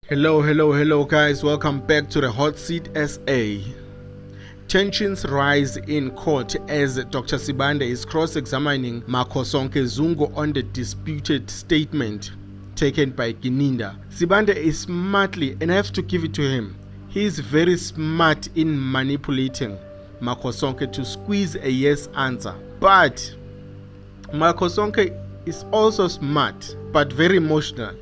Hello guys, welcome back to the Hot Seat SA. Tensions rise in court as Dr. Sibanda is cross-examining Makhosonke Zungu on the disputed statement taken by Gininda. Sibanda is smartly, and I have to give it to him, he is very smart in manipulating Makhosonke to squeeze a yes answer. But Makhosonke is also smart but very emotional.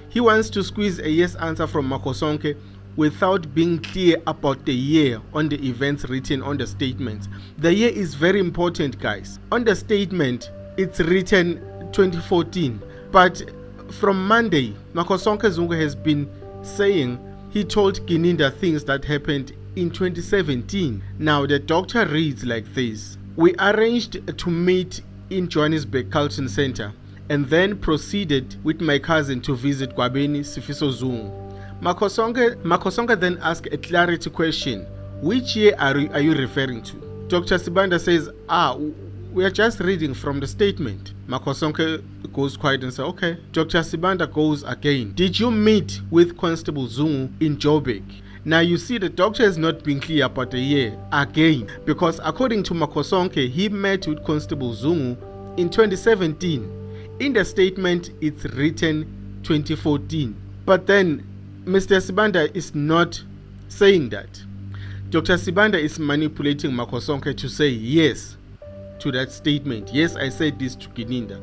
He wants to squeeze a yes answer from Makhosonke without being clear about the year on the events written on the statement. The year is very important, guys. On the statement, it's written 2014. But from Monday, Makhosonke Zungu has been saying he told Gininda things that happened in 2017. Now, the doctor reads like this. We arranged to meet in Johannesburg Carlton Center and then proceeded with my cousin to visit Gwabeni Sifiso Zungu. Makhosonke then asked a clarity question. Which year are you referring to? Dr. Sibanda says, we are just reading from the statement. Makhosonke goes quiet and says, okay. Dr. Sibanda goes again. Did you meet with Constable Zungu in Joburg? Now you see the doctor has not been clear about the year again, because according to Makhosonke, he met with Constable Zungu in 2017. In the statement, it's written 2014. But then, Mr. Sibanda is not saying that. Dr. Sibanda is manipulating Makhosonke to say yes to that statement. Yes, I said this to Gininda.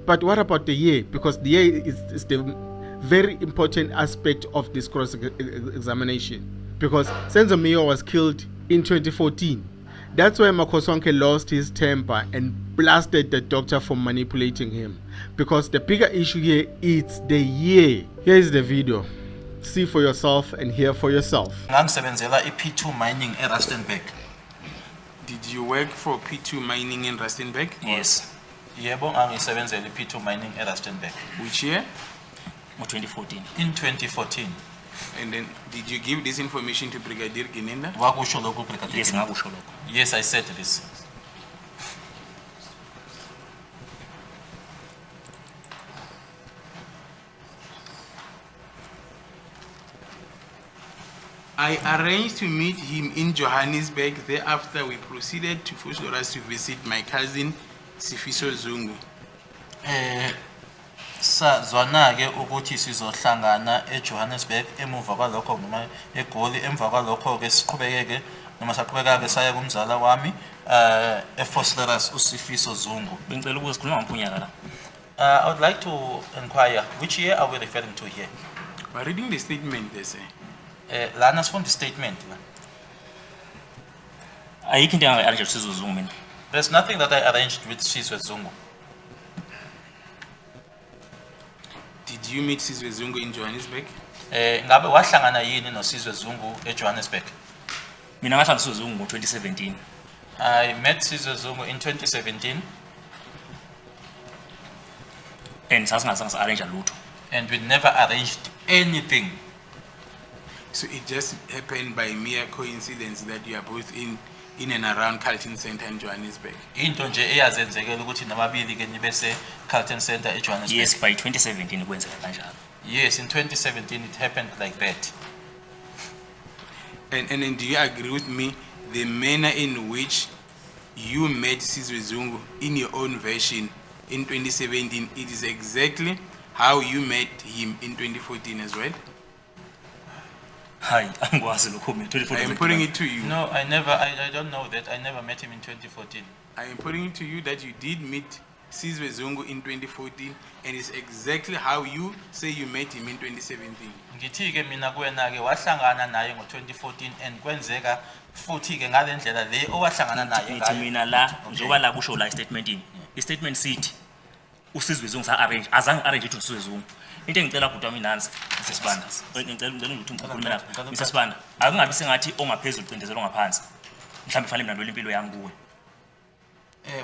But what about the year? Because the year is the very important aspect of this cross-examination. Because Senzo Mayo was killed in 2014. That's why Makhosonke lost his temper and blasted the doctor for manipulating him. Because the bigger issue here is the year. Here is the video. See for yourself and hear for yourself. Ngangisebenzela P2 mining eRustenburg. Did you work for P2 mining in Rustenburg? Yes. Yebo ngangisebenzela P2 mining eRustenburg. Which year? 2014. In 2014. And then did you give this information to Brigadier Gininda? Wakusho lokho Brigadier? Yes, ngakusho lokho. Yes, I said this. I arranged to meet him in Johannesburg. Thereafter, we proceeded to Vosloorus to visit my cousin Sifiso Zungu. Sazwana ke ukuthi sizohlangana eJohannesburg emuva kwalokho noma eGoli emva kwalokho ke siqhubekeke noma saqhubeka ke saya kumzala wami eVosloorus uSifiso Zungu. Bengicela ukuzikhuluma ngompunyaka la. I would like to inquire which year are we referring to here? We're reading the statement they say. Lana sifunda statement la. Ayikho into engayi-arrange uSizwe Zungu mina. There's nothing that I arranged with Sizwe Zungu. Did you meet Sizwe Zungu in Johannesburg? Ngabe wahlangana yini noSizwe Zungu eJohannesburg? Mina ngahlangana noSizwe Zungu ngo-2017. I met Sizwe Zungu in 2017 And sasingazange sa-arrange lutho. and we never arranged anything. So it just happened by mere coincidence that you are both in and around Carlton Center in Johannesburg. Into nje eyazenzekela ukuthi nababili ke nibe se Carlton Center eJohannesburg. Yes, by 2017 kwenzeka kanjalo. Yes, in 2017 it happened like that. And do you agree with me the manner in which you met Sizwe Zungu in your own version in 2017, it is exactly how you met him in 2014 as well? Hayi, angikwazi lokho mina. 2014. I am putting it to you. No, I don't know that. I never met him in 2014. I am putting it to you that you did meet Sizwe Zungu in 2014 and it's exactly how you say you met him in 2017. Ngithi ke mina kuwena ke wahlangana naye ngo2014 and kwenzeka futhi ke ngalendlela le owahlangana naye Ngithi mina la njoba la kusho la statementini. I-statement sithi uSizwe Zungu sa-arrange, azange arrange ukuthi uSizwe Zungu. Into engicela ukuthi wami nansi Mr. Sibanda. Ngicela ukuthi ngikhulume lapha. Mr. Sibanda, akungabi sengathi ongaphezulu ucindezelo ngaphansi. Mhlawumbe fanele mina impilo yami kuwe.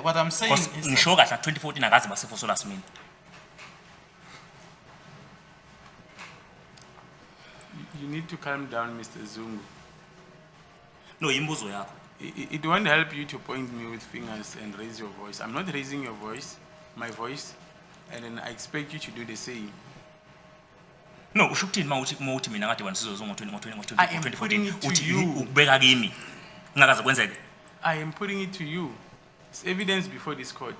What I'm saying is Ngisho kahle 2014 akaze baseVosloorus mina. You need to calm down, Mr. Zungu. No, imbuzo yakho. It won't help you to point me with fingers and raise your voice. I'm not raising my voice, and then I expect you to do the same. No, usho ukuthini mawuthi mina ngade wanisizwe I am putting it ngo-2014 to uthi you. ukubeka kimi ngakaze kwenzeke. I am putting it to you. It's evidence before this court.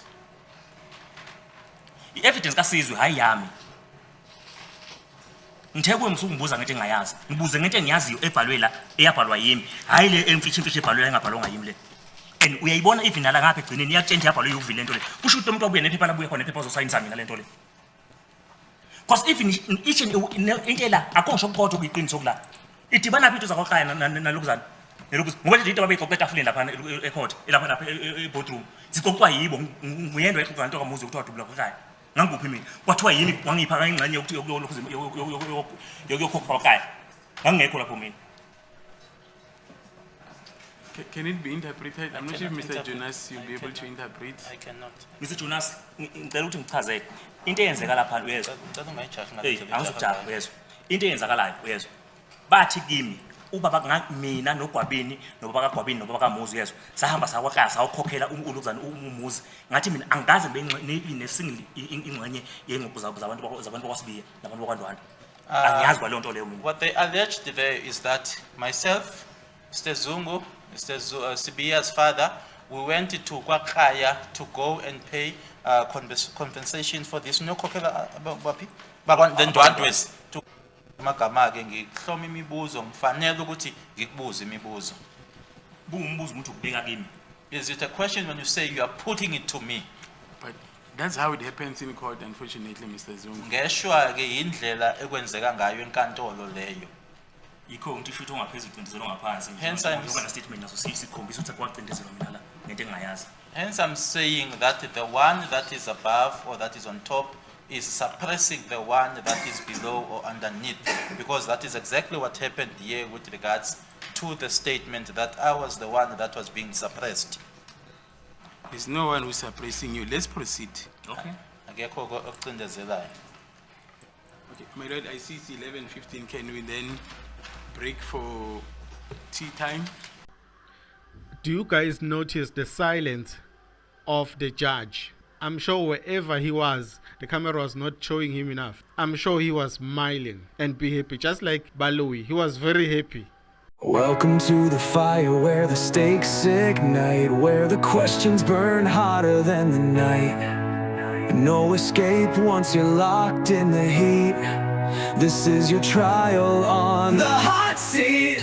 I-evidence kaSizwe hayi yami. Ngithe kuwe msukumbuza ngento engayazi. Ngibuze ngento engiyaziyo ebhalwe la eyabhalwa yimi. Hayi le emfitshi ebhalwe la engabhalwanga yimi le. And uyayibona even nala ngapha egcineni iyatshentshi yabhalwe yuvile lento le. Kusho ukuthi umuntu obuye nephepha labuye khona iphepha ozosayinisa mina lento le. Because even each and into la akongisho ukuqotho kuyiqiniso kula. Idibana phi into zakwaqaya nalokuzana. Nelokuz ngoba nje into babeyixoxa etafuleni lapha ecourt lapha eboardroom. Sixoxwa yibo nguyendo exoxa into kamuzi ukuthi wadubula kwaqaya. Nganguphi mina? Kwathiwa yini wangipha ingxenye ukuthi yokukhokha kwaqaya. Ngangekho lapho mina. Can it be interpreted? I'm not sure if Mr. Jonas you'll be able to interpret. I cannot. Mr. Jonas, ngicela ukuthi ngichazele. Into eyenzeka lapha uyezwa. Ngicela ungayijahi Hey, ngathi angizokujaha uyezwa. Into eyenzakalayo uyezwa. Bathi kimi ubaba mina noGwabini nobaba kaGwabini nobaba kaMuzi uyezwa. Sahamba sakwaqaya sawukhokhela uluzana umuzi. Ngathi mina angaze nesingle ingxenye yengqobo zabantu bakwaSibiya nabantu bakwaNdwandwe. Angiyazi kwaleyo nto leyo mina. What they alleged there is that myself, Mr. Zungu, Mr. Sibiya's father, we went to Kwakaya to go and pay compensation for this. No kokela bapi. BakwaNdwandwe to magama ke ngihloma imibuzo ngifanele ukuthi ngikubuze imibuzo. Bungumbuzo umuntu ukubeka kimi. Is it a question when you say you are putting it to me? But that's how it happens in court, unfortunately, Mr. Zungu. Ngeshwa ke indlela ekwenzeka ngayo enkantolo leyo. Yikho ngithi futhi ongaphezulu ucindezelwe ngaphansi. Hence I'm ngoba na statement naso sikhombisa ukuthi kwacindezelwa mina la ngento engayazi. Hence I'm saying that the one that is above or that is on top is suppressing the one that is below or underneath, because that is exactly what happened here with regards to the statement that I was the one that was being suppressed. There's no one who's suppressing you. Let's proceed. Okay. Akekho okucindezelayo. Okay, my lord, I see it's 11:15. Can we then break for tea time? Do you guys notice the silence of the judge? I'm sure wherever he was, the camera was not showing him enough. I'm sure he was smiling and be happy, just like Baloyi. He was very happy. Welcome to the fire where the stakes ignite, where the questions burn hotter than the night. No escape once you're locked in the heat. This is your trial on the hot seat.